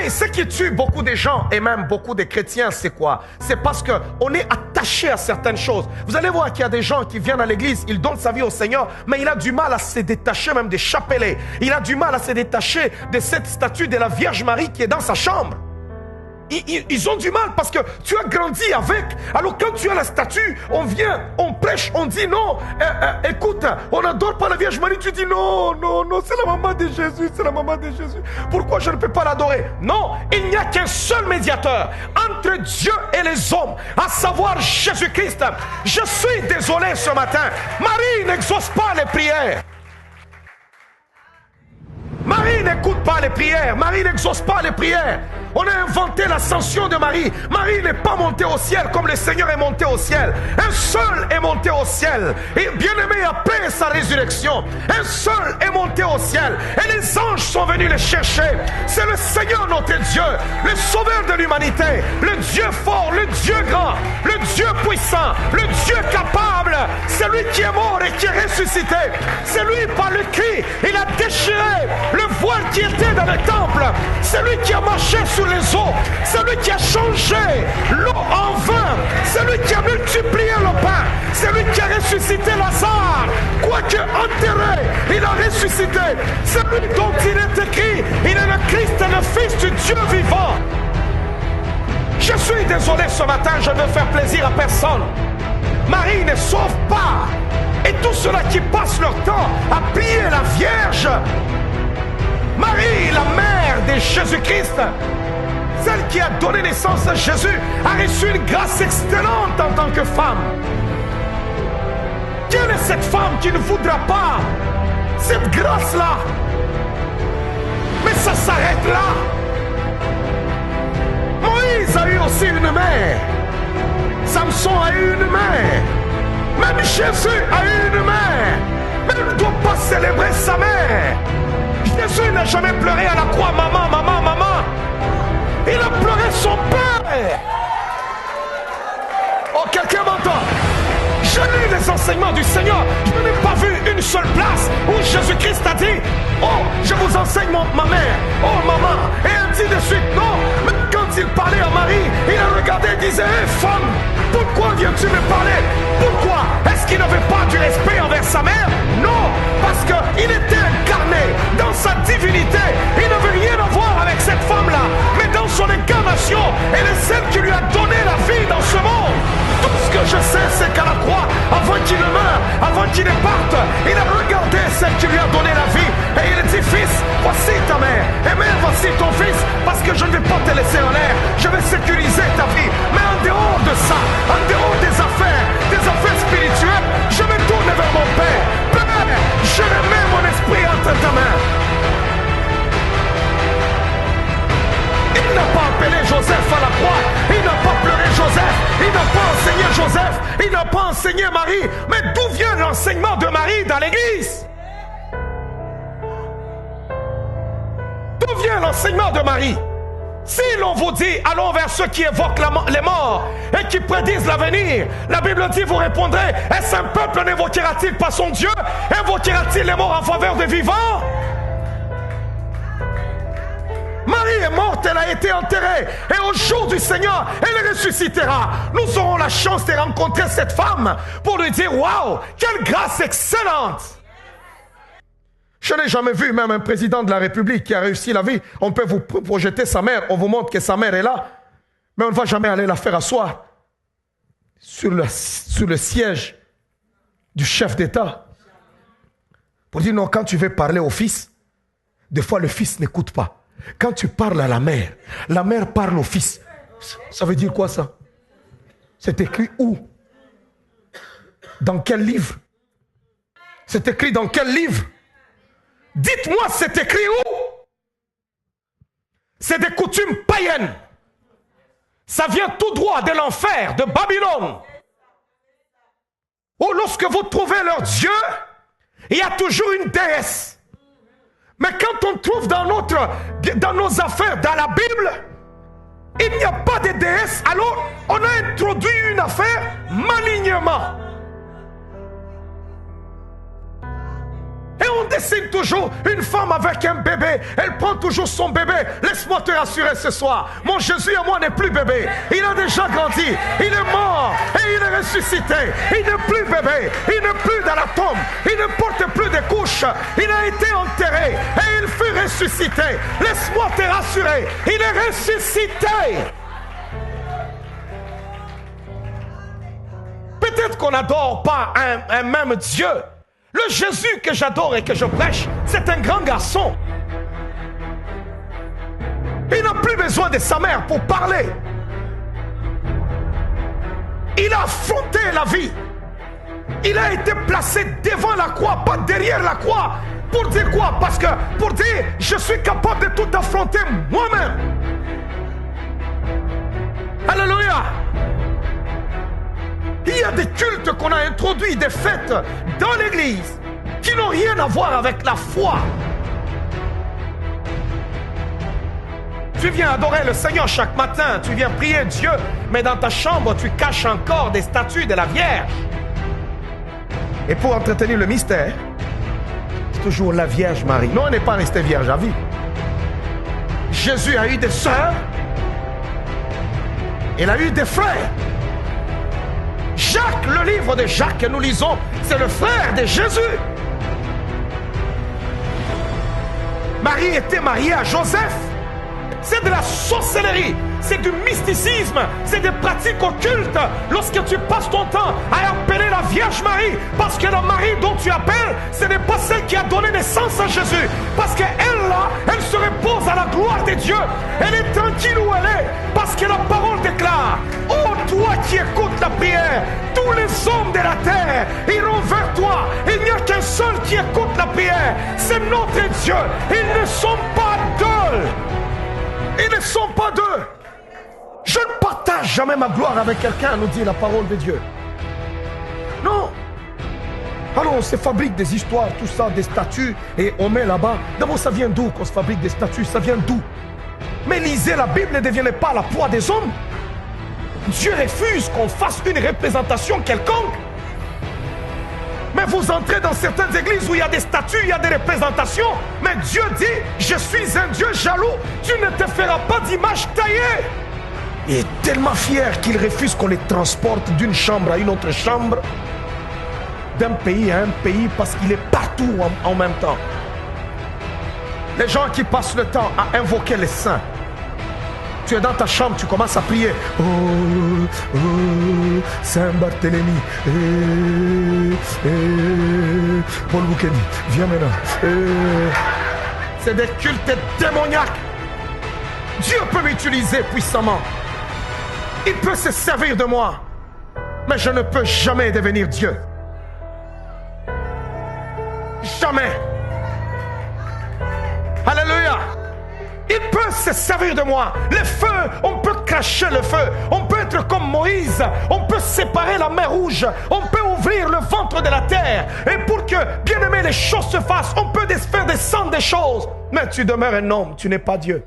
savez, ce qui tue beaucoup de gens et même beaucoup de chrétiens, c'est quoi? C'est parce qu'on est attaché à certaines choses. Vous allez voir qu'il y a des gens qui viennent à l'église, ils donnent sa vie au Seigneur, mais il a du mal à se détacher même des chapelets. Il a du mal à se détacher de cette statue de la Vierge Marie qui est dans sa chambre. Ils ont du mal parce que tu as grandi avec. Alors quand tu as la statue, on vient, on prêche, on dit non, écoute, on n'adore pas la Vierge Marie. Tu dis non, non, non, c'est la maman de Jésus, c'est la maman de Jésus. Pourquoi je ne peux pas l'adorer? Non, il n'y a qu'un seul médiateur entre Dieu et les hommes, à savoir Jésus-Christ. Je suis désolé ce matin, Marie n'exauce pas les prières. Marie n'écoute pas les prières, Marie n'exauce pas les prières. On a inventé l'ascension de Marie. Marie n'est pas montée au ciel comme le Seigneur est monté au ciel. Un seul est monté au ciel. Et bien-aimé, après sa résurrection, un seul est monté au ciel. Et les anges sont venus le chercher. C'est le Seigneur notre Dieu, le sauveur de l'humanité, le Dieu fort, le Dieu grand, le Dieu puissant, le Dieu capable. C'est lui qui est mort et qui est ressuscité. C'est lui par le cri. Il a déchiré le voile qui était dans le temple. C'est lui qui a marché sur les eaux. C'est lui qui a changé l'eau en vin. C'est lui qui a multiplié le pain. C'est lui qui a ressuscité Lazare. Quoique enterré, il a ressuscité. C'est lui dont il est écrit: il est le Christ, le Fils du Dieu vivant. Je suis désolé ce matin, je ne veux faire plaisir à personne. Marie ne sauve pas. Et tous ceux-là qui passent leur temps à prier la Vierge, Marie, la mère de Jésus-Christ, celle qui a donné naissance à Jésus, a reçu une grâce excellente en tant que femme. Quelle est cette femme qui ne voudra pas cette grâce-là? Mais ça s'arrête là. Moïse a eu aussi une mère. Samson a eu une mère. Même Jésus a eu une mère. Mais il ne doit pas célébrer sa mère. Jésus n'a jamais pleuré à la croix, maman, maman, maman. Il a pleuré son père. Oh, quelqu'un m'entend? Je lis les enseignements du Seigneur. Je n'ai pas vu une seule place où Jésus-Christ a dit: oh, je vous enseigne ma mère. Oh, maman. Et ainsi de suite. Non. Même quand il parlait à Marie, il a regardé et disait: hé, femme, pourquoi viens-tu me parler? Pourquoi? Est-ce qu'il n'avait pas du respect envers sa mère? Non. Parce qu'il était incarné dans sa divinité. Il n'avait rien à voir avec cette femme-là. Mais dans son incarnation, elle est celle qui lui a donné la vie dans ce monde. Tout ce que je sais, c'est qu'à la croix, avant qu'il ne meure, avant qu'il ne parte, il a regardé celle qui lui a donné la vie. Et il a dit: fils, voici ta mère. Et mère, voici ton fils. Parce que je ne vais pas te laisser en l'air. Je vais sécuriser ta vie. Mais en dehors de ça, en dehors des affaires spirituelles, je me tourne vers mon Père. Père, je remets mon esprit entre ta main. Il n'a pas appelé Joseph à la croix. Il n'a pas pleuré Joseph. Il n'a pas enseigné Joseph. Il n'a pas enseigné Marie. Mais d'où vient l'enseignement de Marie dans l'église? D'où vient l'enseignement de Marie? Si l'on vous dit: allons vers ceux qui évoquent les morts et qui prédisent l'avenir, la Bible dit, vous répondrez: est-ce un peuple n'évoquera-t-il pas son Dieu? Évoquera-t-il les morts en faveur des vivants? Marie est morte, elle a été enterrée. Et au jour du Seigneur, elle ressuscitera. Nous aurons la chance de rencontrer cette femme pour lui dire: waouh, quelle grâce excellente! Je n'ai jamais vu même un président de la République qui a réussi la vie. On peut vous projeter sa mère, on vous montre que sa mère est là, mais on ne va jamais aller la faire asseoir sur le siège du chef d'État. Pour dire: non, quand tu veux parler au fils, des fois le fils n'écoute pas. Quand tu parles à la mère parle au fils. Ça veut dire quoi ça? C'est écrit où? Dans quel livre? C'est écrit dans quel livre? Dites-moi, c'est écrit où? C'est des coutumes païennes. Ça vient tout droit de l'enfer, de Babylone. Où lorsque vous trouvez leur Dieu, il y a toujours une déesse. Mais quand on trouve dans nos affaires, dans la Bible, il n'y a pas de déesse. Alors, on a introduit une affaire malignement. Et on dessine toujours une femme avec un bébé. Elle prend toujours son bébé. Laisse-moi te rassurer ce soir. Mon Jésus à moi n'est plus bébé. Il a déjà grandi. Il est mort et il est ressuscité. Il n'est plus bébé. Il n'est plus dans la tombe. Il ne porte plus de couches. Il a été enterré et il fut ressuscité. Laisse-moi te rassurer. Il est ressuscité. Peut-être qu'on n'adore pas un même Dieu. Le Jésus que j'adore et que je prêche, c'est un grand garçon. Il n'a plus besoin de sa mère pour parler. Il a affronté la vie. Il a été placé devant la croix, pas derrière la croix. Pour dire quoi? Parce que pour dire, je suis capable de tout affronter moi-même. Alléluia. Il y a des cultes qu'on a introduits, des fêtes dans l'église qui n'ont rien à voir avec la foi. Tu viens adorer le Seigneur chaque matin, tu viens prier Dieu, mais dans ta chambre, tu caches encore des statues de la Vierge. Et pour entretenir le mystère, c'est toujours la Vierge Marie. Non, elle n'est pas restée vierge à vie. Jésus a eu des sœurs, il a eu des frères. Jacques, le livre de Jacques que nous lisons, c'est le frère de Jésus. Marie était mariée à Joseph. C'est de la sorcellerie, c'est du mysticisme, c'est des pratiques occultes. Lorsque tu passes ton temps à appeler la Vierge Marie, parce que la Marie dont tu appelles, ce n'est pas celle qui a donné naissance à Jésus. Parce qu'elle là, elle se repose à la gloire de Dieu. Elle est tranquille où elle est, parce que la parole déclare: oh toi qui écoutes la prière, tous les hommes de la terre iront vers toi. Il n'y a qu'un seul qui écoute la prière, c'est notre Dieu. Ils ne sont pas deux. Ils ne sont pas deux. Je ne partage jamais ma gloire avec quelqu'un, nous dit la parole de Dieu. Non. Alors on se fabrique des histoires, tout ça, des statues, et on met là-bas. D'abord, ça vient d'où qu'on se fabrique des statues? Ça vient d'où? Mais lisez la Bible, ne devenez pas la proie des hommes. Dieu refuse qu'on fasse une représentation quelconque. Mais vous entrez dans certaines églises où il y a des statues, il y a des représentations. Mais Dieu dit: je suis un Dieu jaloux. Tu ne te feras pas d'image taillée. Il est tellement fier qu'il refuse qu'on les transporte d'une chambre à une autre chambre, d'un pays à un pays, parce qu'il est partout en même temps. Les gens qui passent le temps à invoquer les saints. Tu es dans ta chambre, tu commences à prier. Oh, oh, Saint Barthélemy, Paul Boukeni, viens maintenant. C'est des cultes démoniaques. Dieu peut m'utiliser puissamment. Il peut se servir de moi. Mais je ne peux jamais devenir Dieu. Jamais. Alléluia. Il peut se servir de moi. Le feu, on peut cracher le feu. On peut être comme Moïse. On peut séparer la mer Rouge. On peut ouvrir le ventre de la terre. Et pour que, bien aimé, les choses se fassent, on peut faire descendre des choses. Mais tu demeures un homme, tu n'es pas Dieu.